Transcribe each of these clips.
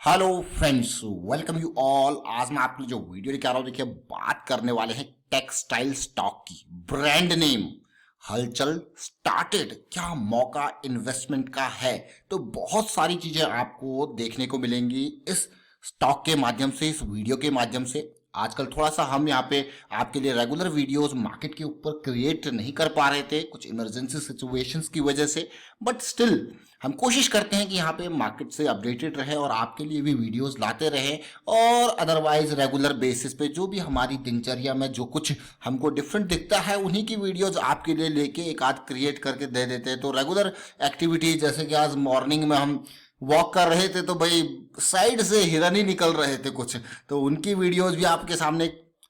Hello friends, welcome you all. आज मैं आपके लिए जो वीडियो लेके आ रहा हूँ, देखिए बात करने वाले हैं टेक्सटाइल स्टॉक की। ब्रांड नेम हलचल स्टार्टेड, क्या मौका इन्वेस्टमेंट का है। तो बहुत सारी चीजें आपको देखने को मिलेंगी इस स्टॉक के माध्यम से, इस वीडियो के माध्यम से। आजकल थोड़ा सा हम यहाँ पे आपके लिए रेगुलर वीडियोस मार्केट के ऊपर क्रिएट नहीं कर पा रहे थे कुछ इमरजेंसी सिचुएशंस की वजह से, बट स्टिल हम कोशिश करते हैं कि यहाँ पे मार्केट से अपडेटेड रहे और आपके लिए भी वीडियोस लाते रहे। और अदरवाइज रेगुलर बेसिस पे जो भी हमारी दिनचर्या में जो कुछ हमको डिफरेंट दिखता है, उन्हीं की वीडियोस आपके लिए लेके एक आध क्रिएट करके दे देते हैं। तो रेगुलर एक्टिविटीज, जैसे कि आज मॉर्निंग में हम वॉक कर रहे थे तो भाई साइड से हिरन ही निकल रहे थे कुछ, तो उनकी वीडियोस भी आपके सामने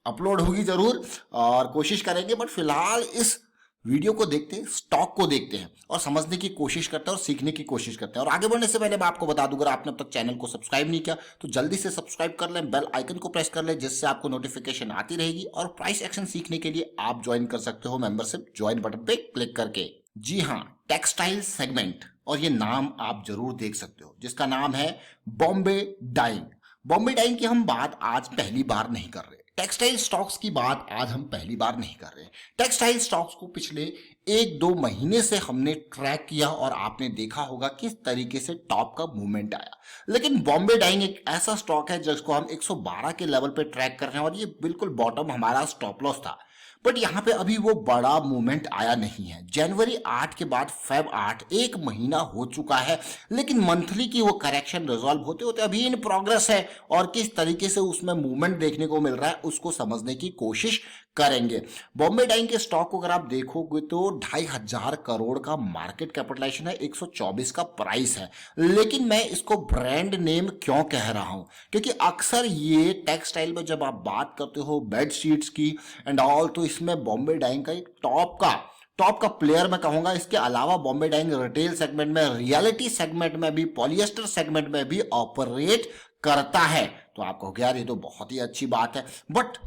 अपलोड होगी जरूर और कोशिश करेंगे। बट फिलहाल इस वीडियो को देखते हैं, स्टॉक को देखते हैं और समझने की कोशिश करते हैं और सीखने की कोशिश करते हैं। और आगे बढ़ने से पहले मैं आपको बता दूं, अगर आपने अब तक चैनल को सब्सक्राइब नहीं किया तो जल्दी से सब्सक्राइब कर लें, बेल आइकन को प्रेस कर लें, जिससे आपको नोटिफिकेशन आती रहेगी। और प्राइस एक्शन सीखने के लिए आप ज्वाइन कर सकते हो मेंबरशिप ज्वाइन बटन पे क्लिक करके। जी हाँ, टेक्सटाइल सेगमेंट, और ये नाम आप जरूर देख सकते हो, जिसका नाम है बॉम्बे डाइंग। बॉम्बे डाइंग की हम बात आज पहली बार नहीं कर रहे, टेक्सटाइल स्टॉक्स की बात आज हम पहली बार नहीं कर रहे। टेक्सटाइल स्टॉक्स को पिछले 1-2 महीने से हमने ट्रैक किया और आपने देखा होगा किस तरीके से टॉप का मूवमेंट आया। लेकिन बॉम्बे डाइंग एक ऐसा स्टॉक है जिसको हम 112 के लेवल पे ट्रैक कर रहे हैं और ये बिल्कुल बॉटम हमारा स्टॉप लॉस था। बट यहाँ पे अभी वो बड़ा मूवमेंट आया नहीं है। जनवरी 8 के बाद फेब 8 एक महीना हो चुका है, लेकिन मंथली की वो करेक्शन रिजॉल्व होते होते अभी इन प्रोग्रेस है। और किस तरीके से उसमें मूवमेंट देखने को मिल रहा है उसको समझने की कोशिश करेंगे। बॉम्बे डाइंग के स्टॉक को अगर आप देखोगे तो 2500 करोड़ का मार्केट कैपिटलाइजेशन है, 124 का प्राइस है। लेकिन मैं इसको ब्रांड नेम क्यों कह रहा हूं, क्योंकि अक्सर ये टेक्सटाइल में जब आप बात करते हो बेडशीट्स की एंड ऑल, तो इसमें बॉम्बे डाइंग का एक टॉप का प्लेयर मैं कहूंगा। इसके अलावा बॉम्बे डाइंग रिटेल सेगमेंट में, रियलिटी सेगमेंट में भी, पॉलिएस्टर सेगमेंट में भी ऑपरेट करता है। तो आप कहोगे यार ये तो बहुत ही अच्छी बात है, बट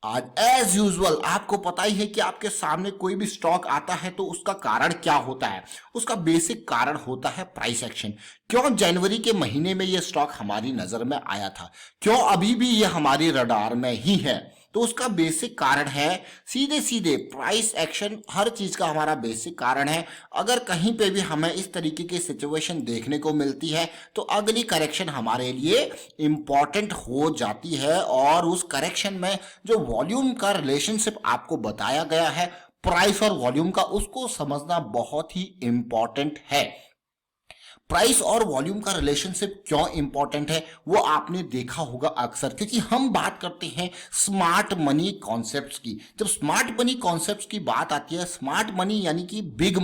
आज एज यूजुअल आपको पता ही है कि आपके सामने कोई भी स्टॉक आता है तो उसका कारण क्या होता है। उसका बेसिक कारण होता है प्राइस एक्शन। क्यों जनवरी के महीने में ये स्टॉक हमारी नजर में आया था, क्यों अभी भी ये हमारी रडार में ही है, तो उसका बेसिक कारण है सीधे सीधे प्राइस एक्शन। हर चीज का हमारा बेसिक कारण है। अगर कहीं पे भी हमें इस तरीके की सिचुएशन देखने को मिलती है तो अगली करेक्शन हमारे लिए इंपॉर्टेंट हो जाती है। और उस करेक्शन में जो वॉल्यूम का रिलेशनशिप आपको बताया गया है प्राइस और वॉल्यूम का, उसको समझना बहुत ही इंपॉर्टेंट है। प्राइस और वॉल्यूम का रिलेशनशिप क्यों इंपॉर्टेंट है वो आपने देखा होगा अक्सर, क्योंकि हम बात करते हैं स्मार्ट मनी कॉन्सेप्ट्स की। जब स्मार्ट मनी कॉन्सेप्ट्स की बात आती है, स्मार्ट मनी यानी कि बिग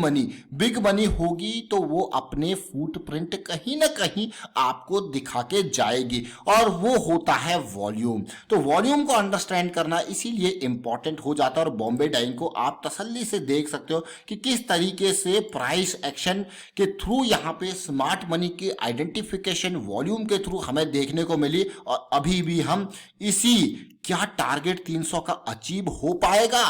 मनी होगी तो वो अपने फुटप्रिंट कहीं ना कहीं आपको दिखा के जाएगी, और वो होता है वॉल्यूम। तो वॉल्यूम को अंडरस्टैंड करना इसीलिए इंपॉर्टेंट हो जाता है। और बॉम्बे डाइंग को आप तसल्ली से देख सकते हो कि किस तरीके से प्राइस एक्शन के थ्रू यहाँ पे स्मार्ट मनी की आइडेंटिफिकेशन वॉल्यूम के थ्रू हमें देखने को मिली। और अभी भी हम इसी, क्या टारगेट 300 का अचीव हो पाएगा,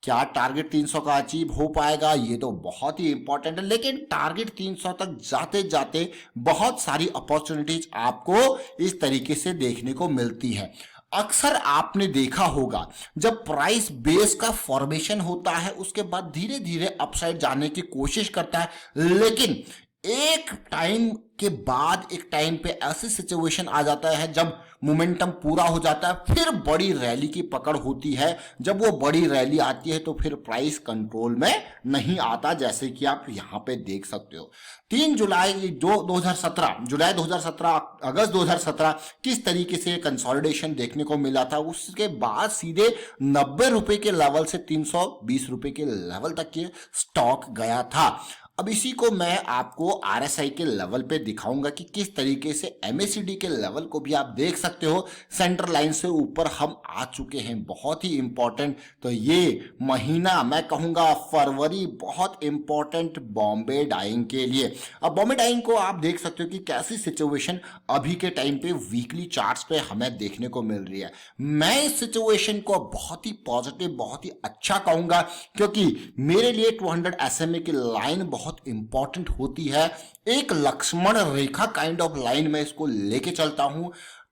क्या टारगेट 300 का अचीव हो पाएगा, ये तो बहुत ही इंपॉर्टेंट है। लेकिन टारगेट 300 तक जाते जाते बहुत सारी अपॉर्चुनिटीज आपको इस तरीके से देखने को मिलती है। अक्सर आपने देखा होगा जब प्राइस बेस का फॉर्मेशन होता है उसके बाद धीरे धीरे अपसाइड जाने की कोशिश करता है, लेकिन एक टाइम के बाद एक टाइम पे ऐसी सिचुएशन आ जाता है जब मोमेंटम पूरा हो जाता है, फिर बड़ी रैली की पकड़ होती है। जब वो बड़ी रैली आती है तो फिर प्राइस कंट्रोल में नहीं आता, जैसे कि आप यहां पे देख सकते हो। 3 जुलाई जो 2017, जुलाई 2017, अगस्त 2017 किस तरीके से कंसोलिडेशन देखने को मिला था, उसके बाद सीधे 90 रुपए के लेवल से 320 रुपए के लेवल तक के स्टॉक गया था। अब इसी को मैं आपको आरएसआई के लेवल पे दिखाऊंगा कि किस तरीके से एमएसीडी के लेवल को भी आप देख सकते हो। सेंटर लाइन से ऊपर हम आ चुके हैं, बहुत ही इंपॉर्टेंट। तो ये महीना मैं कहूंगा फरवरी बहुत इंपॉर्टेंट बॉम्बे डाइंग के लिए। अब बॉम्बे डाइंग को आप देख सकते हो कि कैसी सिचुएशन अभी के टाइम पे वीकली चार्ट्स पे हमें देखने को मिल रही है। मैं इस सिचुएशन को बहुत ही पॉजिटिव, बहुत ही अच्छा कहूंगा, क्योंकि मेरे लिए 200 SMA की लाइन बहुत बहुत इंपॉर्टेंट होती है। एक लक्ष्मण रेखा काइंड ऑफ लाइन में इसको लेके चलता हूं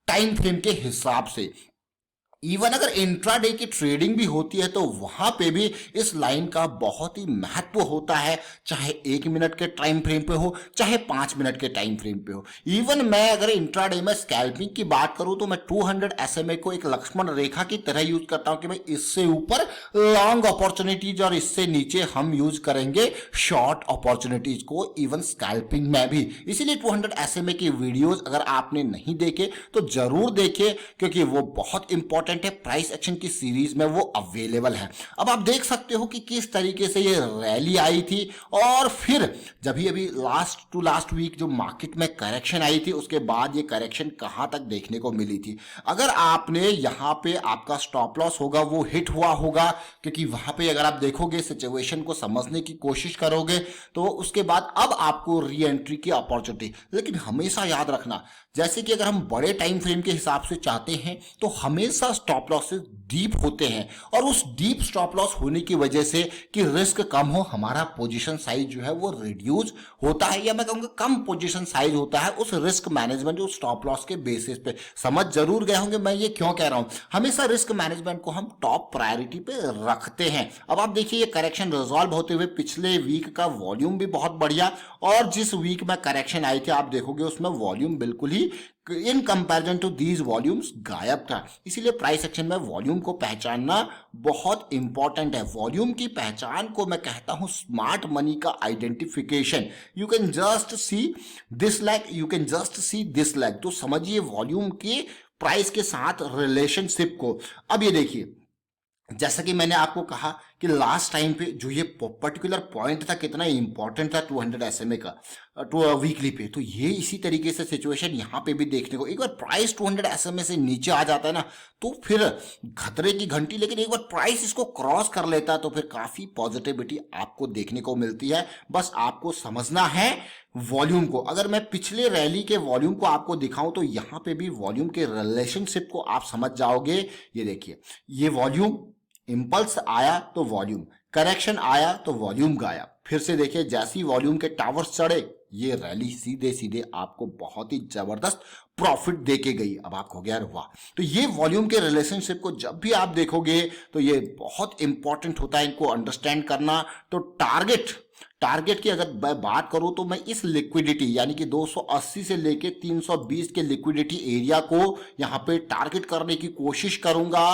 टाइम फ्रेम के हिसाब से। इवन अगर इंट्राडे की ट्रेडिंग भी होती है तो वहां पे भी इस लाइन का बहुत ही महत्व होता है, चाहे 1 मिनट के टाइम फ्रेम पे हो चाहे 5 मिनट के टाइम फ्रेम पे हो। इवन मैं अगर इंट्राडे में स्कैल्पिंग की बात करूं तो मैं 200 SMA को एक लक्ष्मण रेखा की तरह यूज करता हूं कि भाई इससे ऊपर लॉन्ग अपॉर्चुनिटीज और इससे नीचे हम यूज करेंगे शॉर्ट अपॉर्चुनिटीज को, इवन स्कैल्पिंग में भी। इसीलिए 200 SMA की वीडियोज अगर आपने नहीं देखे तो जरूर देखे, क्योंकि वो बहुत इंपॉर्टेंट है। प्राइस एक्शन की सीरीज में वो अवेलेबल है। अब आप देख सकते हो कि किस तरीके से ये रैली आई थी और फिर जब भी अभी लास्ट टू लास्ट वीक जो मार्केट में करेक्शन आई थी उसके बाद ये करेक्शन कहां तक देखने को मिली थी। अगर आपने यहां पे आपका स्टॉप लॉस होगा वो हिट हुआ होगा, क्योंकि वहां पे अगर आप देखोगे सिचुएशन को समझने की कोशिश करोगे तो उसके बाद अब आपको री एंट्री की अपॉर्चुनिटी। लेकिन हमेशा याद रखना, जैसे कि अगर हम बड़े टाइम फ्रेम के हिसाब से चाहते हैं तो हमेशा स्टॉप लॉसेस डीप होते हैं, और उस डीप स्टॉप लॉस होने की वजह से कि रिस्क कम हो, हमारा पोजीशन साइज जो है वो रिड्यूस होता है, या मैं कहूंगा कम पोजीशन साइज होता है उस रिस्क मैनेजमेंट जो स्टॉप लॉस के बेसिस पे। समझ जरूर गए होंगे मैं ये क्यों कह रहा हूं। हमेशा रिस्क मैनेजमेंट को हम टॉप प्रायोरिटी पे रखते हैं। अब आप देखिए ये करेक्शन रिजॉल्व होते हुए पिछले वीक का वॉल्यूम भी बहुत बढ़िया, और जिस वीक में करेक्शन आई थी आप देखोगे उसमें वॉल्यूम बिल्कुल ही in comparison to these volumes गायब था। इसीलिए प्राइस एक्शन में वॉल्यूम को पहचानना बहुत इंपॉर्टेंट है। वॉल्यूम की पहचान को मैं कहता हूं स्मार्ट मनी का identification. You can just see this lag, you can just see this lag, तो समझिए वॉल्यूम के प्राइस के साथ रिलेशनशिप को। अब ये देखिए, जैसा कि मैंने आपको कहा कि लास्ट टाइम पे जो ये पर्टिकुलर पॉइंट था कितना इंपॉर्टेंट था 200 SMA का वीकली पे, तो ये इसी तरीके से सिचुएशन यहाँ पे भी देखने को। एक बार प्राइस 200 SMA से नीचे आ जाता है ना तो फिर खतरे की घंटी, लेकिन एक बार प्राइस इसको क्रॉस कर लेता है तो फिर काफी पॉजिटिविटी आपको देखने को मिलती है। बस आपको समझना है वॉल्यूम को। अगर मैं पिछले रैली के वॉल्यूम को आपको दिखाऊं तो यहाँ पे भी वॉल्यूम के रिलेशनशिप को आप समझ जाओगे। ये देखिए, ये वॉल्यूम इंपल्स आया तो वॉल्यूम, करेक्शन आया तो वॉल्यूम गायब। फिर से देखिए, जैसी वॉल्यूम के टावर्स चढ़े ये रैली सीधे सीधे आपको बहुत ही जबरदस्त प्रॉफिट देके गई। अब आप हो गया वाह। तो ये वॉल्यूम के रिलेशनशिप को जब भी आप देखोगे तो ये बहुत इंपॉर्टेंट होता है इनको अंडरस्टैंड करना। तो टारगेट की अगर मैं बात करूं तो मैं इस लिक्विडिटी यानी कि 280 से लेके 320 के लिक्विडिटी एरिया को यहां पे टारगेट करने की कोशिश करूंगा।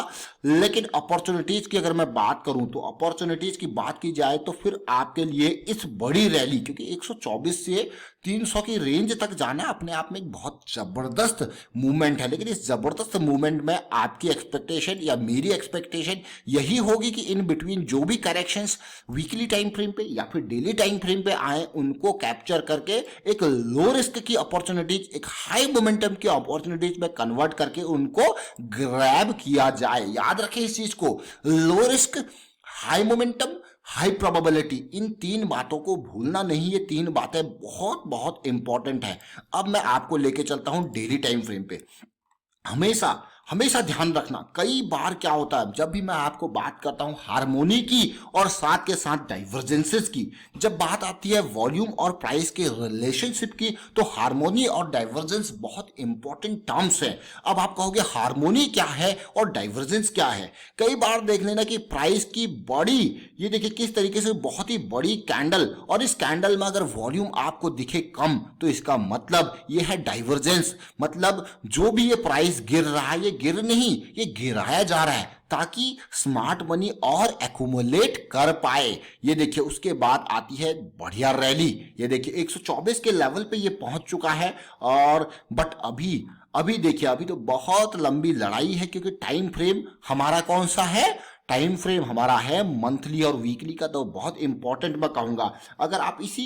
लेकिन अपॉर्चुनिटीज की अगर मैं बात करूं तो अपॉर्चुनिटीज की बात की जाए तो फिर आपके लिए इस बड़ी रैली, क्योंकि 124 से 300 की रेंज तक जाना अपने आप में एक बहुत जबरदस्त मूवमेंट है। लेकिन इस जबरदस्त मूवमेंट में आपकी एक्सपेक्टेशन या मेरी एक्सपेक्टेशन यही होगी कि इन बिटवीन जो भी करेक्शंस वीकली टाइम फ्रेम पे या फिर डेली टाइम फ्रेम पे आए उनको कैप्चर करके एक लो रिस्क की अपॉर्चुनिटीज एक हाई मोमेंटम की अपॉर्चुनिटीज में कन्वर्ट करके उनको ग्रैब किया जाए। याद रखें इस चीज को, low risk, high momentum, high probability, इन तीन बातों को भूलना नहीं। ये तीन बातें बहुत बहुत इंपॉर्टेंट है। अब मैं आपको लेके चलता हूं डेली टाइम फ्रेम पे। हमेशा हमेशा ध्यान रखना, कई बार क्या होता है जब भी मैं आपको बात करता हूं हार्मोनी की और साथ के साथ डाइवर्जेंसेस की, जब बात आती है वॉल्यूम और प्राइस के रिलेशनशिप की तो हार्मोनी और डाइवर्जेंस बहुत इंपॉर्टेंट टर्म्स हैं। अब आप कहोगे हार्मोनी क्या है और डाइवर्जेंस क्या है। कई बार देख लेना कि प्राइस की बड़ी, ये देखिए किस तरीके से बहुत ही बड़ी कैंडल, और इस कैंडल में अगर वॉल्यूम आपको दिखे कम तो इसका मतलब ये है डाइवर्जेंस। मतलब जो भी ये प्राइस गिर रहा है ये गिर नहीं, ये गिराया जा रहा है ताकि स्मार्ट मनी और एक्यूमुलेट कर पाए। ये देखिए, उसके बाद आती है बढ़िया रैली। ये देखिए 124 के लेवल पे ये पहुंच चुका है, और बट अभी देखिए अभी तो बहुत लंबी लड़ाई है, क्योंकि टाइम फ्रेम हमारा कौन सा है, टाइम फ्रेम हमारा है मंथली और वीकली का। तो बहुत इंपॉर्टेंट मैं कहूंगा, अगर आप इसी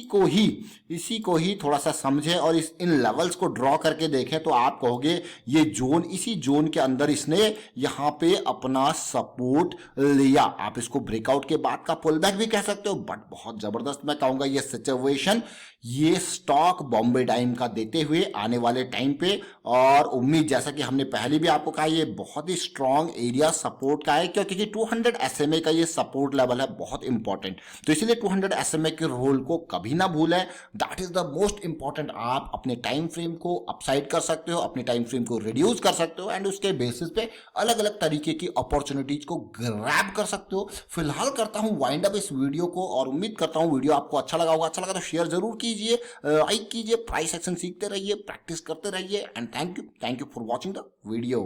को ही थोड़ा सा समझें और इन लेवल्स को ड्रॉ करके देखें तो आप कहोगे ये जोन, इसी जोन के अंदर इसने यहाँ पे अपना सपोर्ट लिया। आप इसको ब्रेकआउट के बाद का पुल बैक भी कह सकते हो, बट बहुत जबरदस्त मैं कहूंगा ये सिचुएशन ये स्टॉक बॉम्बे डाइम का देते हुए आने वाले टाइम पे। और उम्मीद, जैसा कि हमने पहले भी आपको कहा, ये बहुत ही स्ट्रॉन्ग एरिया सपोर्ट का है, क्योंकि 200 200 SMA का ये सपोर्ट लेवल है, बहुत इंपॉर्टेंट। तो इसीलिए 200 SMA के रोल को कभी ना भूलें, that is the most important. आप अपने टाइम फ्रेम को अपसाइड कर सकते हो, अपने टाइम फ्रेम को रिड्यूस कर सकते हो एंड उसके बेसिस पे अलग अलग तरीके की अपॉर्चुनिटीज को ग्रैब कर सकते हो। फिलहाल करता हूं वाइंड अप इस वीडियो को और उम्मीद करता हूं वीडियो आपको अच्छा लगा होगा। अच्छा लगा तो शेयर जरूर कीजिए, लाइक कीजिए, प्राइस एक्शन सीखते रहिए, प्रैक्टिस करते रहिए and thank you for watching the video.